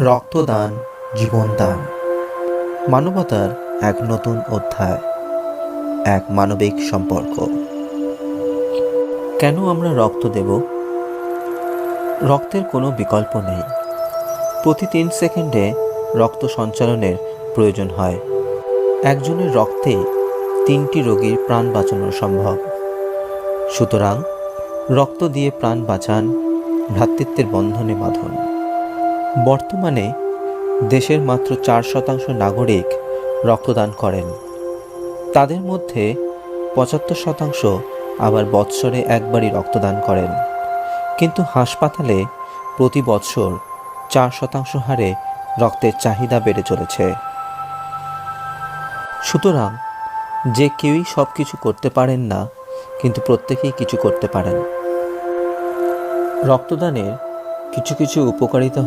রক্তদান জীবনদান, মানবতার এক নতুন অধ্যায়, এক মানবিক সম্পর্ক। কেন আমরা রক্ত দেব? রক্তের কোনো বিকল্প নেই। প্রতি 3 সেকেন্ডে রক্ত সঞ্চালনের প্রয়োজন হয়। একজনের রক্তে 3টি রোগীর প্রাণ বাঁচানো সম্ভব। সুতরাং রক্ত দিয়ে প্রাণ বাঁচান, ভ্রাতৃত্বের বন্ধনে বাঁধুন। বর্তমানে দেশের মাত্র 4% নাগরিক রক্তদান করেন। তাদের মধ্যে 75% আবার বৎসরে একবারই রক্তদান করেন। কিন্তু হাসপাতালে প্রতি বছর 4% হারে রক্তের চাহিদা বেড়ে চলেছে। সুতরাং যে কেউই সব কিছু করতে পারেন না, কিন্তু প্রত্যেকেই কিছু করতে পারেন। রক্তদানের কিছু উপকারিতা হল